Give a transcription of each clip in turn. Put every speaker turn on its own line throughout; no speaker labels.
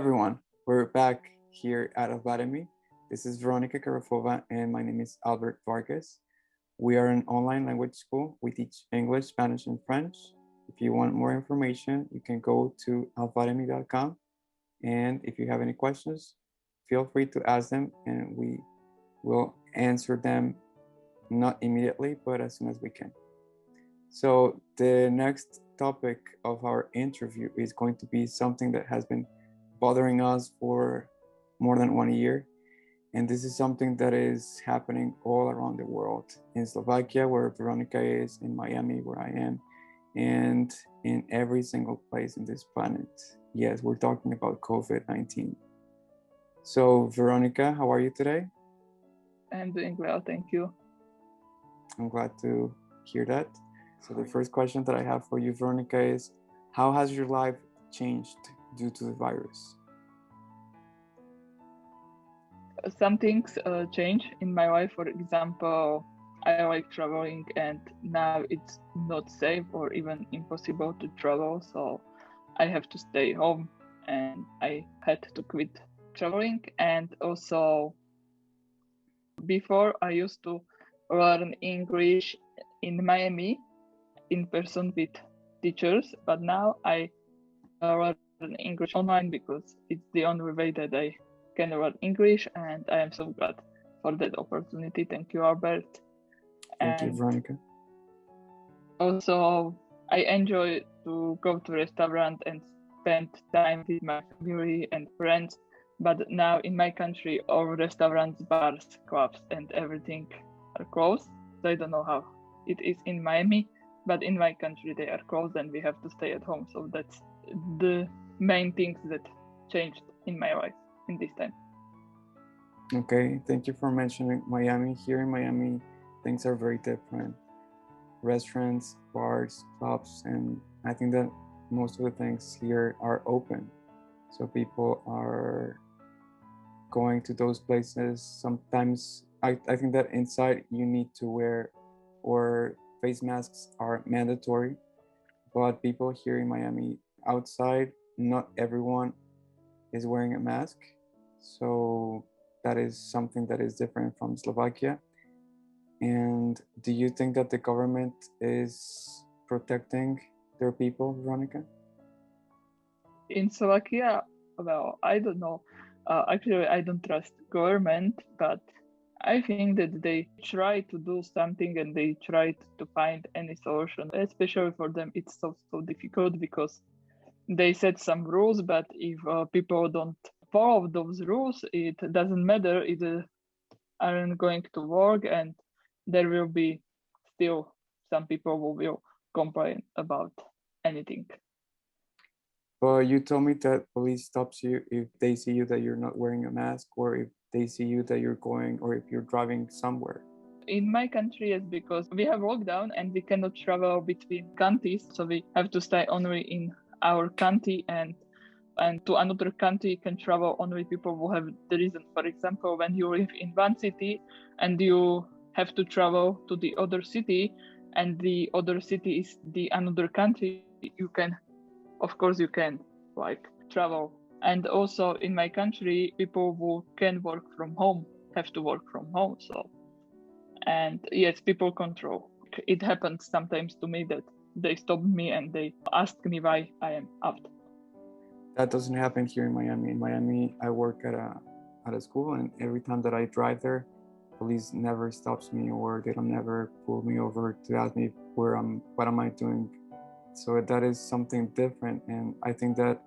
everyone, we're back here at Alvademy. This is Veronika Karaffová and my name is Vargas. We are an online language school. We teach English, Spanish, and French. If you want more information, you can go to alvademy.com. And if you have any questions, feel free to ask them and we will answer them not immediately, but as soon as we can. So the next topic of our interview is going to be something that has been bothering us for more than 1 year. And this is something that is happening all around the world, in Slovakia, where Veronika is, in Miami, where I am, and in every single place in this planet. Yes, we're talking about COVID-19. So Veronika, how are you today?
I'm doing well, thank you.
I'm glad to hear that. So the first question that I have for you, Veronika, is how has your life changed due to the virus?
Some things change in my life. For example, I like traveling and now it's not safe or even impossible to travel. So I have to stay home and I had to quit traveling. And also before I used to learn English in Miami in person with teachers, but now I learn English online because it's the only way that I can learn English, and I am so glad for that opportunity. Thank you, Albert.
Thank you, Veronika.
Also, I enjoy to go to restaurant and spend time with my family and friends, but now in my country, all restaurants, bars, clubs, and everything are closed. So I don't know how it is in Miami, but in my country they are closed and we have to stay at home. So that's the main things that changed in my life in this time.
Okay, thank you for mentioning Miami. Here in Miami, things are very different. Restaurants, bars, clubs, and I think that most of the things here are open. So people are going to those places. Sometimes I think that inside you need to wear, or face masks are mandatory, but people here in Miami outside, not everyone is wearing a mask. So that is something that is different from Slovakia. And do you think that the government is protecting their people, Veronika?
In Slovakia, well, I don't know. Actually, I don't trust government, but I think that they try to do something and they try to find any solution. Especially for them, it's so difficult because they set some rules, but if people don't follow those rules, it doesn't matter. It aren't going to work, and there will be still some people who will complain about anything.
But you told me that police stops you if they see you that you're not wearing a mask, or if they see you that you're going, or if you're driving somewhere.
In my country, yes, because we have lockdown and we cannot travel between countries, so we have to stay only in our country, and to another country can travel only people who have the reason. For example, when you live in one city and you have to travel to the other city, and the other city is the another country, you can like travel. And also in my country, people who can work from home have to work from home. So, and yes, people control. It happens sometimes to me that they stop me and they ask me why I am out.
That doesn't happen here in Miami. In Miami, I work at a school, and every time that I drive there, police never stops me, or they don't never pull me over to ask me what am I doing. So that is something different, and I think that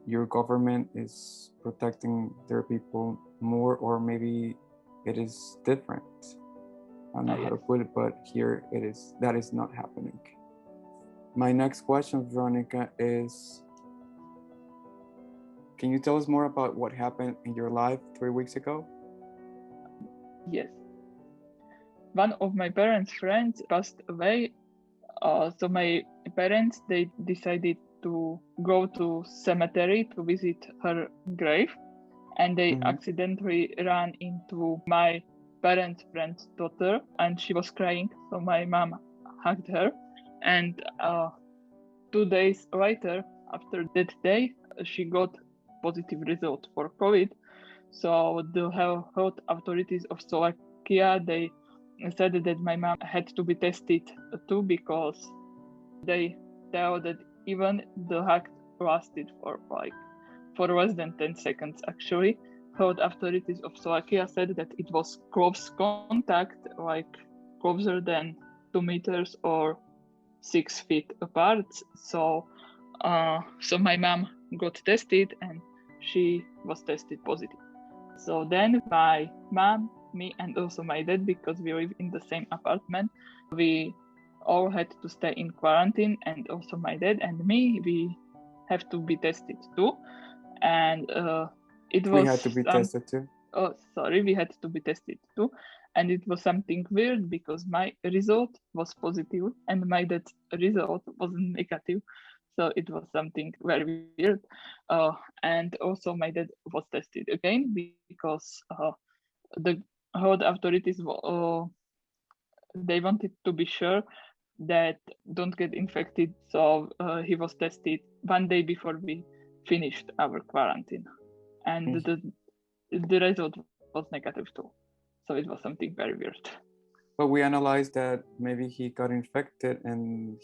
your government is protecting their people more, or maybe it is different. I don't know how to put it, but here that is not happening. My next question, Veronika, is, can you tell us more about what happened in your life 3 weeks ago?
Yes. One of my parents' friends passed away. So my parents, they decided to go to cemetery to visit her grave, and they accidentally ran into my parents' friend's daughter, and she was crying. So my mom hugged her, and 2 days later, after that day, she got positive result for COVID. So the health authorities of Slovakia, they said that my mom had to be tested too, because they tell that even the hack lasted for less than 10 seconds actually. Health authorities of Slovakia said that it was close contact, like closer than 2 meters or 6 feet apart. So my mom got tested and she was tested positive. So then my mom, me, and also my dad, because we live in the same apartment, we all had to stay in quarantine, and also my dad and me, we have to be tested too. And
we had to be tested too.
We had to be tested too. And it was something weird because my result was positive and my dad's result was negative. So it was something very weird. And also my dad was tested again because the health authorities, they wanted to be sure that don't get infected. So he was tested 1 day before we finished our quarantine. And the result was negative too. So it was something very weird.
But we analyzed that maybe he got infected and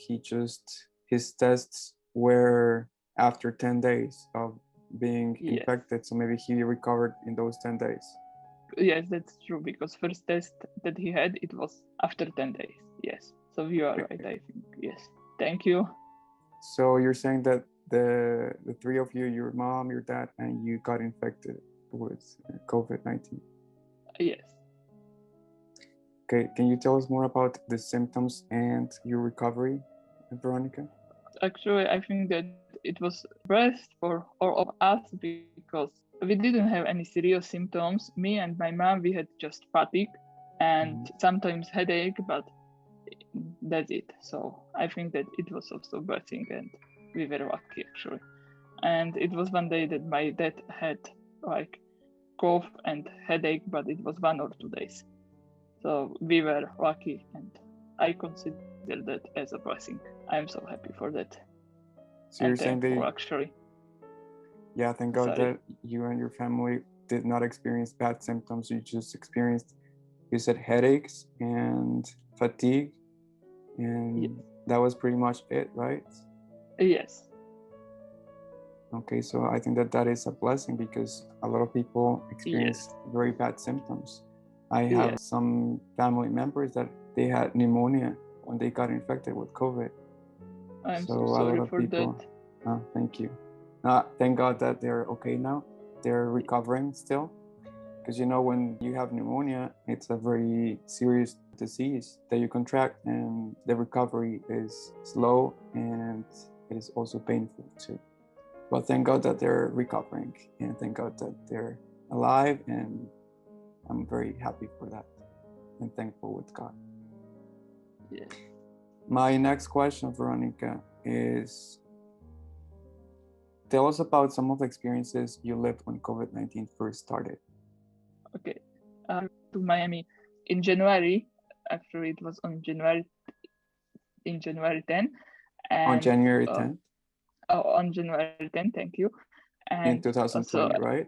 his tests were after 10 days of being infected. So maybe he recovered in those 10 days.
Yes, that's true, because first test that he had, it was after 10 days. Yes. So you are right, I think. Yes. Thank you.
So you're saying that the three of you, your mom, your dad, and you got infected with COVID-19?
Yes.
Okay, can you tell us more about the symptoms and your recovery, Veronika?
Actually, I think that it was best for all of us because we didn't have any serious symptoms. Me and my mom, we had just fatigue and sometimes headache, but that's it. So I think that it was also a blessing and we were lucky actually. And it was one day that my dad had like cough and headache, but it was 1 or 2 days. So we were lucky and I consider that as a blessing. I'm so happy for that.
So you're saying that
actually.
Yeah, thank God that you and your family did not experience bad symptoms. You just experienced, you said, headaches and fatigue, and that was pretty much it, right?
Yes.
Okay, so I think that is a blessing because a lot of people experience very bad symptoms. I have some family members that they had pneumonia when they got infected with COVID.
I'm so sorry for that.
Thank you. Thank God that they're okay now. They're recovering still. Because when you have pneumonia, it's a very serious disease that you contract, and the recovery is slow and it is also painful too. But thank God that they're recovering, and thank God that they're alive, and I'm very happy for that and thankful with God.
Yeah.
My next question, Veronika, is tell us about some of the experiences you lived when COVID-19 first started.
Okay. To Miami in January. Actually, it was on January 10. And,
on January 10th?
On January 10th, thank you. And
in 2020, right?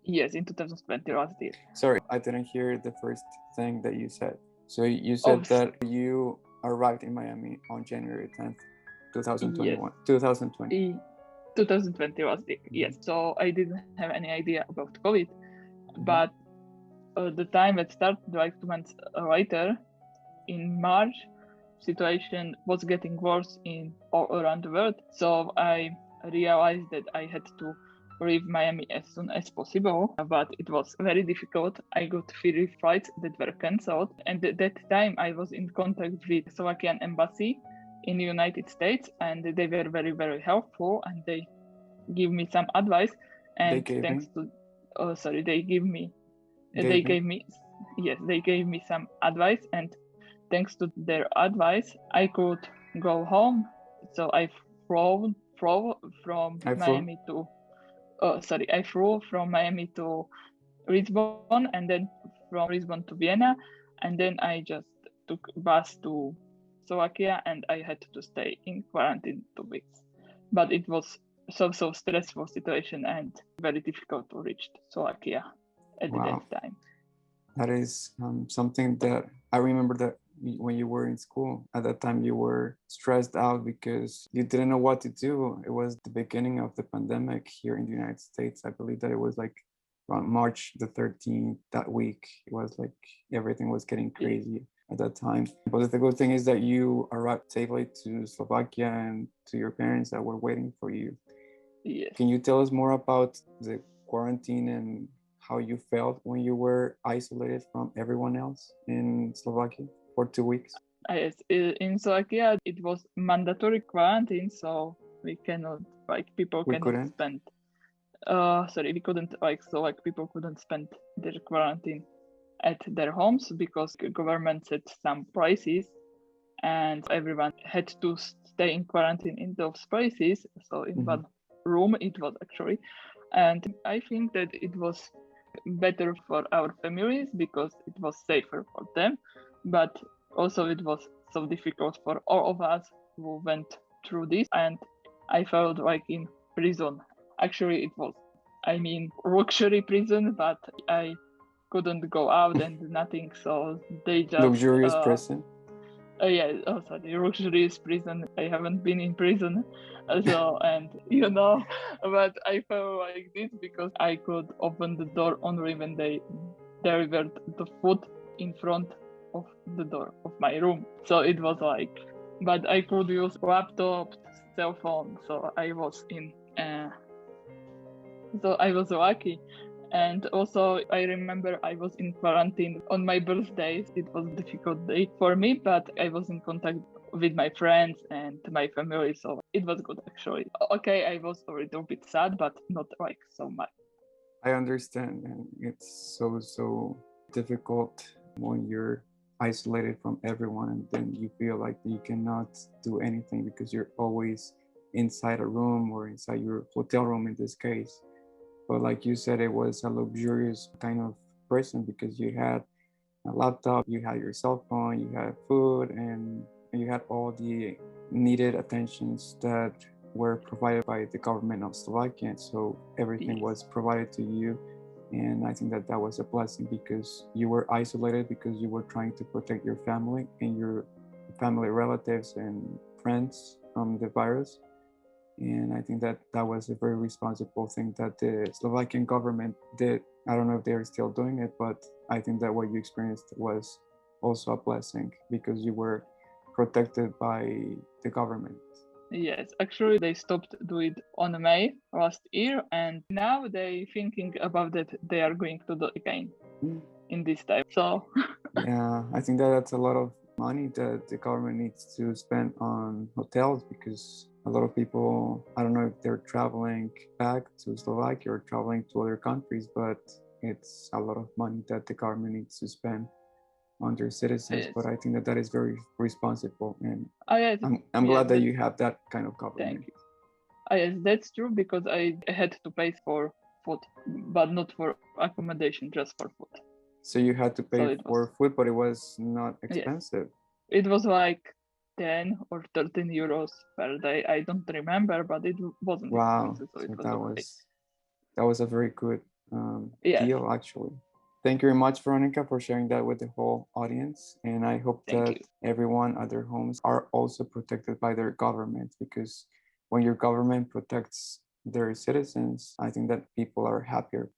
Yes, in 2020 last year.
Sorry, I didn't hear the first thing that you said. So you said that you arrived in Miami on January 10th, 2021. 2020.
2020 was the yes. So I didn't have any idea about COVID, but the time that started like 2 months later, in March, situation was getting worse in all around the world. So I realized that I had to leave Miami as soon as possible, but it was very difficult. I got 3 flights that were cancelled, and at that time I was in contact with Slovakian embassy in the United States, and they were very, very helpful, and they give me some advice. And they gave me some advice, and thanks to their advice, I could go home. So I flew from Miami to Lisbon, and then from Lisbon to Vienna, and then I just took bus to Slovakia, and I had to stay in quarantine 2 weeks. But it was so stressful situation and very difficult to reach Slovakia at
Wow.
that time.
That is something that I remember that when you were in school at that time, you were stressed out because you didn't know what to do. It was the beginning of the pandemic here in the United States. I believe that it was like around March the 13th, that week. It was like everything was getting crazy at that time. But the good thing is that you arrived safely to Slovakia and to your parents that were waiting for you.
Yes.
Can you tell us more about the quarantine and how you felt when you were isolated from everyone else in Slovakia for 2 weeks?
Yes, in Slovakia it was mandatory quarantine, so we cannot people
We
cannot
couldn't.
spend. We couldn't people couldn't spend their quarantine at their homes because the government set some prices, and everyone had to stay in quarantine in those places. So in one room it was actually, and I think that it was better for our families because it was safer for them, but also it was so difficult for all of us who went through this, and I felt like in prison. Actually it was, luxury prison, but I couldn't go out and nothing, so they just
Luxurious prison.
the luxurious prison. I haven't been in prison, so and but I felt like this because I could open the door only when they delivered the food in front of the door of my room. So it was like, but I could use laptop, cell phone. So I was lucky. And also, I remember I was in quarantine on my birthday. It was a difficult day for me, but I was in contact with my friends and my family, so it was good actually. Okay, I was a little bit sad, but not like so much.
I understand, and it's so difficult when you're isolated from everyone and then you feel like you cannot do anything because you're always inside a room or inside your hotel room in this case. But like you said, it was a luxurious kind of person because you had a laptop, you had your cell phone, you had food, and you had all the needed attentions that were provided by the government of Slovakia. So everything was provided to you. And I think that that was a blessing because you were isolated because you were trying to protect your family and your family relatives and friends from the virus. And I think that that was a very responsible thing that the Slovakian government did. I don't know if they're still doing it, but I think that what you experienced was also a blessing because you were protected by the government.
Yes, actually they stopped doing it on May last year, and now they thinking about that they are going to do again in this time. So
yeah, I think that that's a lot of money that the government needs to spend on hotels because a lot of people, I don't know if they're traveling back to Slovakia or traveling to other countries, but it's a lot of money that the government needs to spend on their citizens. But I think that that is very responsible, and I'm glad that you have that kind of government.
Thank you. Yes, that's true because I had to pay for food, but not for accommodation, just for food.
So you had to pay for food, but it was not expensive.
It was like 10 or 13 euros per day. I don't remember, but it wasn't expensive. So
that was a very good deal, actually. Thank you very much, Veronika, for sharing that with the whole audience. And I hope that everyone at their homes are also protected by their government, because when your government protects their citizens, I think that people are happier.